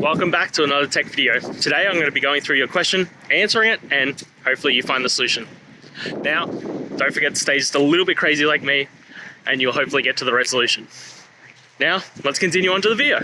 welcome back to another tech video. Today I'm going to be going through your question, answering it, and hopefully you find the solution. Now, don't forget to stay just a little bit crazy like me, and you'll hopefully get to the resolution. Now, let's continue on to the video.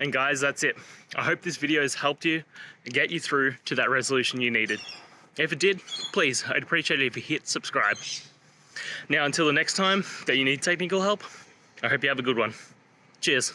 And guys, that's it. I hope this video has helped you and get you through to that resolution you needed. If it did, please, I'd appreciate it if you hit subscribe. Now, until the next time that you need technical help, I hope you have a good one. Cheers.